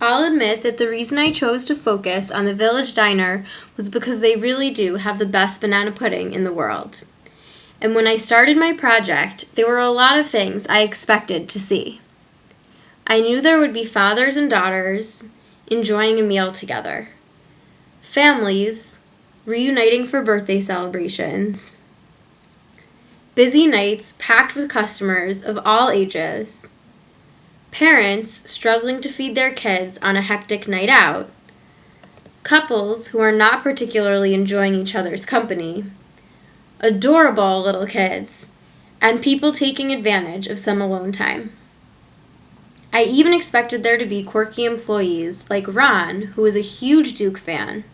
I'll admit that the reason I chose to focus on the Village Diner was because they really do have the best banana pudding in the world. And when I started my project, there were a lot of things I expected to see. I knew there would be fathers and daughters enjoying a meal together, families reuniting for birthday celebrations, busy nights packed with customers of all ages, parents struggling to feed their kids on a hectic night out, couples who are not particularly enjoying each other's company, adorable little kids, and people taking advantage of some alone time. I even expected there to be quirky employees like Ron, who is a huge Duke fan,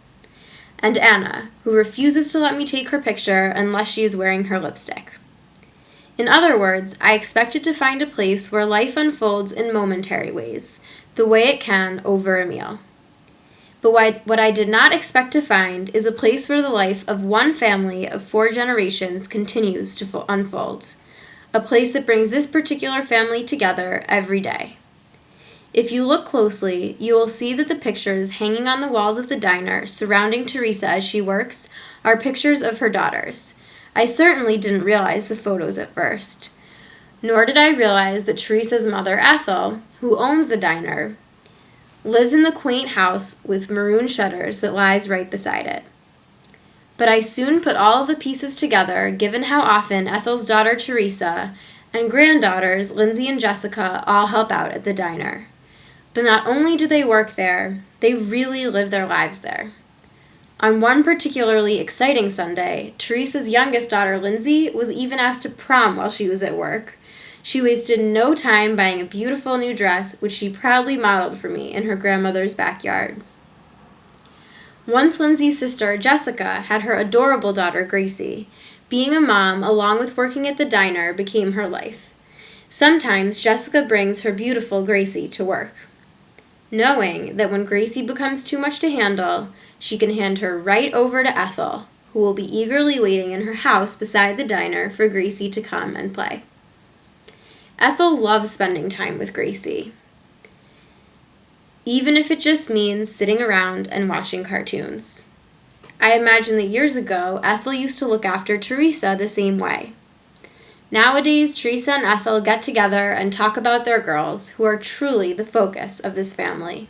and Anna, who refuses to let me take her picture unless she is wearing her lipstick. In other words, I expected to find a place where life unfolds in momentary ways, the way it can over a meal. But what I did not expect to find is a place where the life of one family of 4 generations continues to unfold, a place that brings this particular family together every day. If you look closely, you will see that the pictures hanging on the walls of the diner surrounding Teresa as she works are pictures of her daughters. I certainly didn't realize the photos at first. Nor did I realize that Teresa's mother, Ethel, who owns the diner, lives in the quaint house with maroon shutters that lies right beside it. But I soon put all of the pieces together, given how often Ethel's daughter, Teresa, and granddaughters, Lindsay and Jessica, all help out at the diner. But not only do they work there, they really live their lives there. On one particularly exciting Sunday, Teresa's youngest daughter, Lindsay, was even asked to prom while she was at work. She wasted no time buying a beautiful new dress, which she proudly modeled for me in her grandmother's backyard. Once Lindsay's sister, Jessica, had her adorable daughter, Gracie. Being a mom, along with working at the diner, became her life. Sometimes Jessica brings her beautiful Gracie to work, knowing that when Gracie becomes too much to handle, she can hand her right over to Ethel, who will be eagerly waiting in her house beside the diner for Gracie to come and play. Ethel loves spending time with Gracie, even if it just means sitting around and watching cartoons. I imagine that years ago, Ethel used to look after Teresa the same way. Nowadays, Teresa and Ethel get together and talk about their girls, who are truly the focus of this family.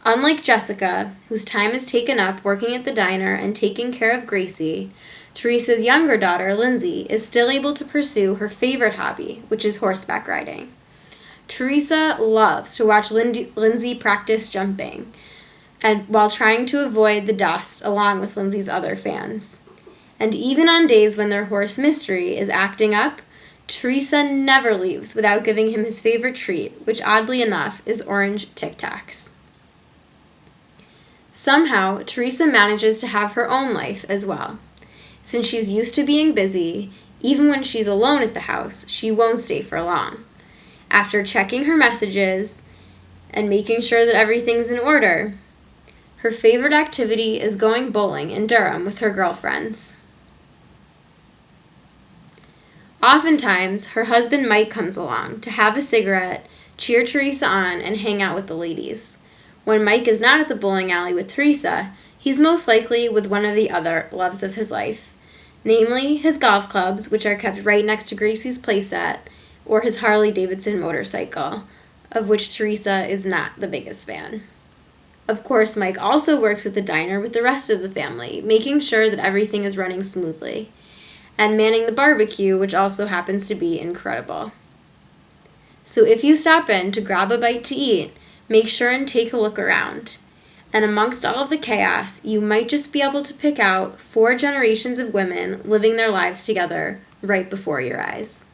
Unlike Jessica, whose time is taken up working at the diner and taking care of Gracie, Teresa's younger daughter, Lindsay, is still able to pursue her favorite hobby, which is horseback riding. Teresa loves to watch Lindsay practice jumping, and while trying to avoid the dust along with Lindsay's other fans. And even on days when their horse Mystery is acting up, Teresa never leaves without giving him his favorite treat, which oddly enough is orange Tic Tacs. Somehow, Teresa manages to have her own life as well. Since she's used to being busy, even when she's alone at the house, she won't stay for long. After checking her messages and making sure that everything's in order, her favorite activity is going bowling in Durham with her girlfriends. Oftentimes, her husband Mike comes along to have a cigarette, cheer Teresa on, and hang out with the ladies. When Mike is not at the bowling alley with Teresa, he's most likely with one of the other loves of his life, namely his golf clubs, which are kept right next to Gracie's playset, or his Harley-Davidson motorcycle, of which Teresa is not the biggest fan. Of course, Mike also works at the diner with the rest of the family, making sure that everything is running smoothly, and manning the barbecue, which also happens to be incredible. So if you stop in to grab a bite to eat, make sure and take a look around. And amongst all of the chaos, you might just be able to pick out 4 generations of women living their lives together right before your eyes.